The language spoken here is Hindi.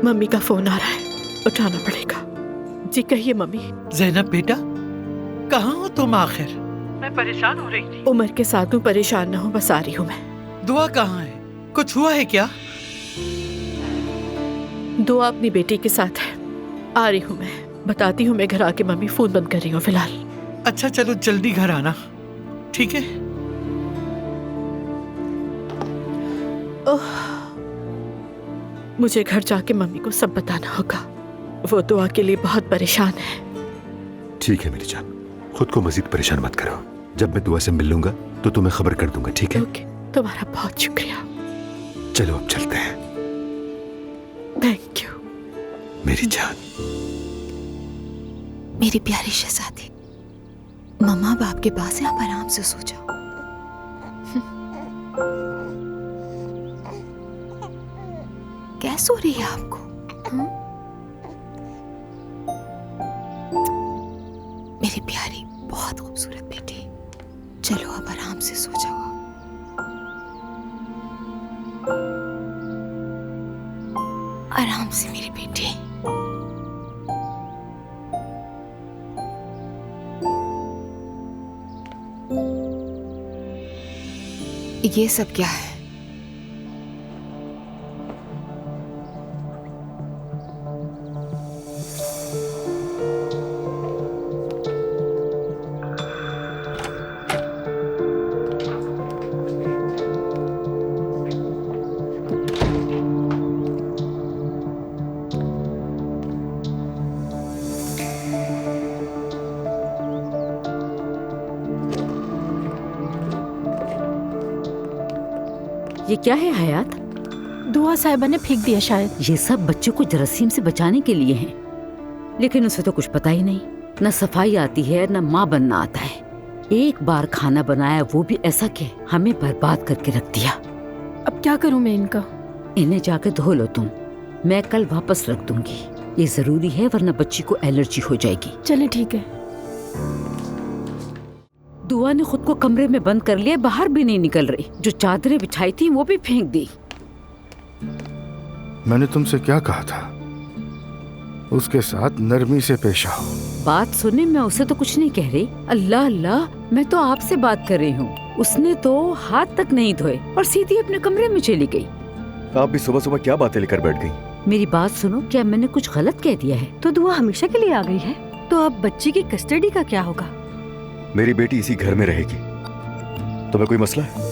मम्मी का फोन आ रहा है, उठाना पड़ेगा। जी कहिए मम्मी। ज़ैनब बेटा, कहाँ हो तुम आखिर? मैं परेशान हो रही थी। उमर के साथ हूँ, परेशान ना हो, बस आ रही हूँ मैं। दुआ कहाँ है? कुछ हुआ है क्या? दुआ अपनी बेटी के साथ है। आ रही हूँ मैं, बताती हूँ मैं घर आके। मम्मी फोन बंद कर रही हूँ फिलहाल। अच्छा चलो जल्दी घर आना, ठीक है? मुझे घर जाके मम्मी को सब बताना होगा। वो दुआ के लिए बहुत परेशान है। ठीक है मेरी जान, खुद को मजीद परेशान मत करो। जब मैं दुआ से मिल लूंगा तो तुम्हें खबर कर दूंगा, ठीक है? ओके, तुम्हारा बहुत शुक्रिया। चलो अब चलते हैं। थैंक यू मेरी जान। मेरी प्यारी शहजादी, मम्मा बाप के पास है, आप आराम से सो जाओ। कैसे हो रही है आपको? मेरी प्यारी बहुत खूबसूरत बेटी, चलो अब आराम से सो जाओ। आराम से मेरी बेटी। ये सब क्या है? ये क्या है हयात? दुआ साहिबा ने फेंक दिया शायद। ये सब बच्चों को जरासीम से बचाने के लिए है, लेकिन उसे तो कुछ पता ही नहीं। न सफाई आती है, न माँ बनना आता है। एक बार खाना बनाया, वो भी ऐसा कि हमें बर्बाद करके रख दिया। अब क्या करूं मैं इनका? इन्हें जाकर धो लो तुम, मैं कल वापस रख दूंगी। ये जरूरी है वरना बच्ची को एलर्जी हो जाएगी। चले ठीक है। दुआ ने खुद को कमरे में बंद कर लिया, बाहर भी नहीं निकल रही। जो चादरें बिछाई थी वो भी फेंक दी। मैंने तुमसे क्या कहा था? उसके साथ नरमी से पेश आओ। बात सुने, मैं उसे तो कुछ नहीं कह रही। अल्लाह अल्लाह, मैं तो आपसे बात कर रही हूँ। उसने तो हाथ तक नहीं धोए और सीधी अपने कमरे में चली गई। आप भी सुबह सुबह क्या बातें लेकर बैठ गई? मेरी बात सुनो, क्या मैंने कुछ गलत कह दिया है? तो दुआ हमेशा के लिए आ गई है, तो अब बच्ची की कस्टडी का क्या होगा? मेरी बेटी इसी घर में रहेगी। तुम्हें कोई मसला है?